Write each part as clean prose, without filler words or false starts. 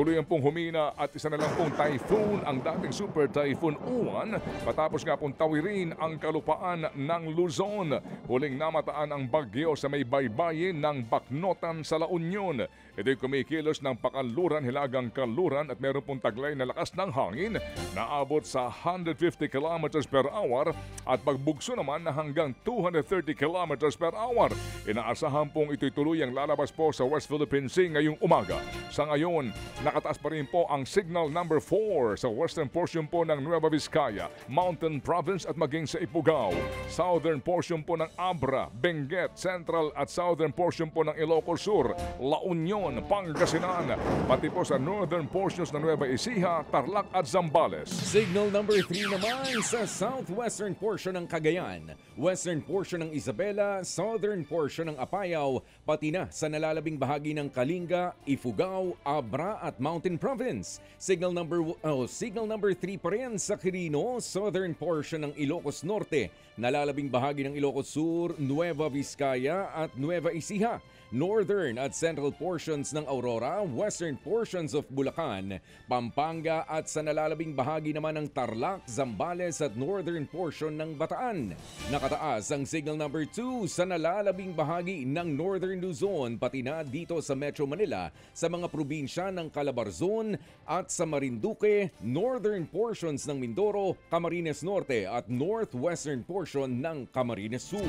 Tuluyan pong humina at isa na lang pong typhoon ang dating Super Typhoon Uwan matapos nga pong tawirin ang kalupaan ng Luzon. Huling namataan ang bagyo sa may baybayin ng Baknotan sa La Union. Ito'y kumikilos ng pakanluran, hilagang kanluran at meron pong taglay na lakas ng hangin na abot sa 150 km per hour at pagbugso naman na hanggang 230 km per hour. Inaasahan pong ito'y tuluyang lalabas po sa West Philippine Sea ngayong umaga. Sa ngayon, nakataas pa rin po ang signal number 4 sa western portion po ng Nueva Vizcaya, Mountain Province at maging sa Ifugao. Southern portion po ng Abra, Benguet, Central at southern portion po ng Ilocos Sur, La Union, Pangasinan, pati po sa northern portions ng Nueva Ecija, Tarlac at Zambales. Signal number 3 naman sa southwestern portion ng Cagayan, western portion ng Isabela, southern portion ng Apayao, pati na sa nalalabing bahagi ng Kalinga, Ifugao, Abra at Mountain Province. Signal number 3 pa rin sa Quirino, southern portion ng Ilocos Norte, nalalabing bahagi ng Ilocos Sur, Nueva Vizcaya at Nueva Ecija. Northern at central portions ng Aurora, western portions of Bulacan, Pampanga at sa nalalabing bahagi naman ng Tarlac, Zambales at northern portion ng Bataan. Nakataas ang signal number 2 sa nalalabing bahagi ng Northern Luzon pati na dito sa Metro Manila sa mga probinsya ng Calabarzon at sa Marinduque, northern portions ng Mindoro, Camarines Norte at northwestern portion ng Camarines Sur.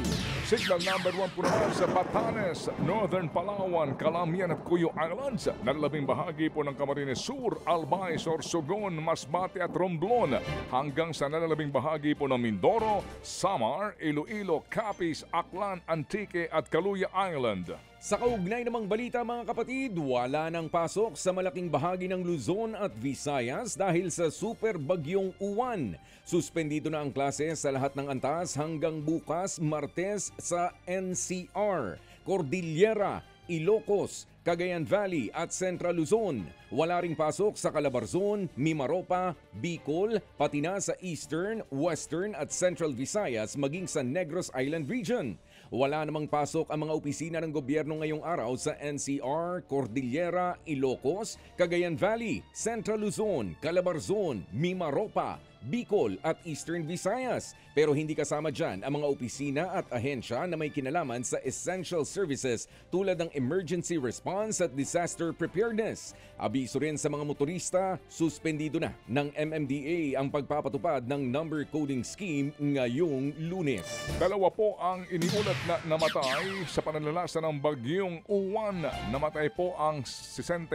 Signal number 1 po naman sa Batanes, Northern Palawan, Calamian at Cuyo Islands. Nalalabing bahagi po ng Camarines Sur, Albay, Sorsogon, Masbate at Romblon hanggang sa nalalabing bahagi po ng Mindoro, Samar, Iloilo, Capiz, Aklan, Antique at Caluya Island. Sa kaugnay namang balita mga kapatid, wala nang pasok sa malaking bahagi ng Luzon at Visayas dahil sa super bagyong Uwan. Suspendido na ang klase sa lahat ng antas hanggang bukas Martes sa NCR, Cordillera, Ilocos, Cagayan Valley at Central Luzon. Wala ring pasok sa Calabarzon, Mimaropa, Bicol, pati na sa Eastern, Western at Central Visayas maging sa Negros Island Region. Wala namang pasok ang mga opisina ng gobyerno ngayong araw sa NCR, Cordillera, Ilocos, Cagayan Valley, Central Luzon, Calabarzon, Mimaropa, Bicol at Eastern Visayas. Pero hindi kasama dyan ang mga opisina at ahensya na may kinalaman sa essential services tulad ng emergency response at disaster preparedness. Abiso rin sa mga motorista, suspendido na ng MMDA ang pagpapatupad ng number coding scheme ngayong Lunes. Dalawa po ang iniulat na namatay sa pananalasa ng bagyong Uwan. Namatay po ang 64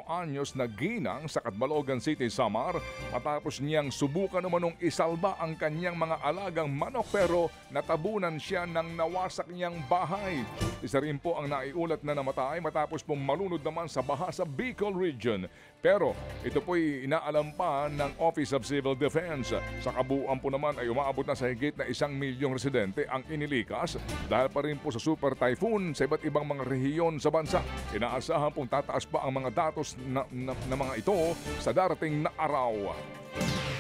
anyos na ginang sa Catbalogan City, Samar matapos niyang subukan umanong isalba ang kanyang mga alagang manok pero natabunan siya ng nawasak niyang bahay. Isa rin po ang naiulat na namatay matapos pong malunod naman sa baha sa Bicol Region. Pero ito po'y inaalam pa ng Office of Civil Defense. Sa kabuuan po naman ay umaabot na sa higit na 1 milyong residente ang inilikas dahil pa rin po sa super typhoon sa iba't ibang mga rehiyon sa bansa. Inaasahan pong tataas pa ang mga datos na mga ito sa darating na araw.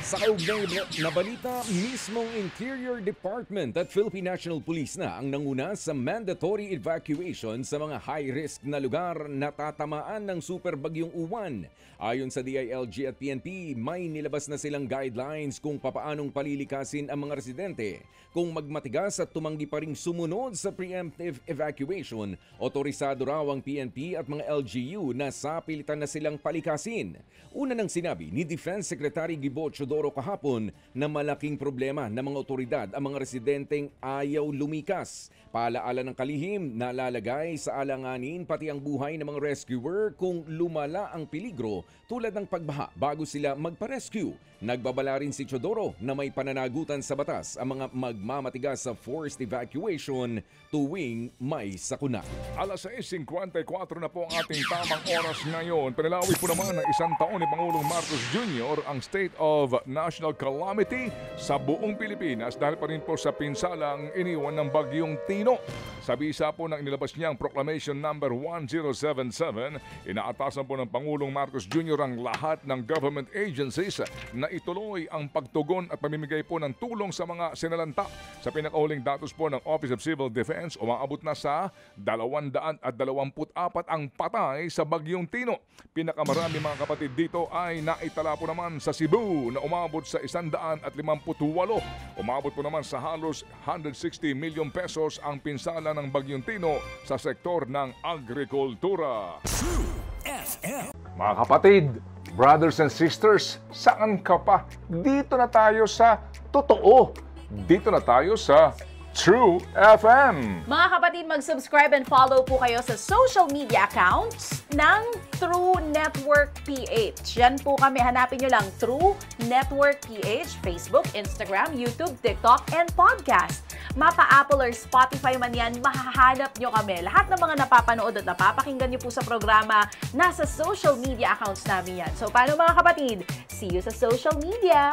Sa kaugnay na balita, mismong Interior Department at Philippine National Police na ang nanguna sa mandatory evacuation sa mga high-risk na lugar na tatamaan ng super bagyong Uwan. Ayon sa DILG at PNP, may nilabas na silang guidelines kung papaanong palilikasin ang mga residente. Kung magmatigas at tumanggi pa ring sumunod sa preemptive evacuation, otorisado raw ang PNP at mga LGU na sapilitan na silang palikasin. Una nang sinabi ni Defense Secretary Gibo Chodoro kahapon na malaking problema ng mga otoridad ang mga residenteng ayaw lumikas. Paalaala ng kalihim na lalagay sa alanganin pati ang buhay ng mga rescuer kung lumala ang peligro tulad ng pagbaha bago sila magpa-rescue. Nagbabala rin si Chodoro na may pananagutan sa batas ang mga magmamatigas sa forced evacuation tuwing may sakuna. Alas 6:54 na po ang ating tamang oras ngayon. Panilawi po naman ng 1 taon ni Pangulong Marcos Jr. ang State of national calamity sa buong Pilipinas dahil pa rin po sa pinsalang iniwan ng bagyong Tino. Sa bisa po ng inilabas niyang Proclamation number 1077, inaatasan po ng Pangulong Marcos Jr. ang lahat ng government agencies na ituloy ang pagtugon at pamimigay po ng tulong sa mga sinalanta. Sa pinakahuling datos po ng Office of Civil Defense, umaabot na sa 224 ang patay sa bagyong Tino. Pinakamarami mga kapatid dito ay naitala po naman sa Cebu na umabot sa 158. Umabot po naman sa halos 160 million pesos ang pinsala ng bagyong Tino sa sektor ng agrikultura. Mga kapatid, brothers and sisters, saan ka pa? Dito na tayo sa totoo. Dito na tayo sa True FM. Mga kapatid, mag-subscribe and follow po kayo sa social media accounts ng True Network PH. Yan po kami. Hanapin nyo lang True Network PH, Facebook, Instagram, YouTube, TikTok, and podcast. Mapa Apple or Spotify man yan, mahahanap nyo kami. Lahat ng mga napapanood at napapakinggan nyo po sa programa, nasa social media accounts namin yan. So, paano mga kapatid? See you sa social media!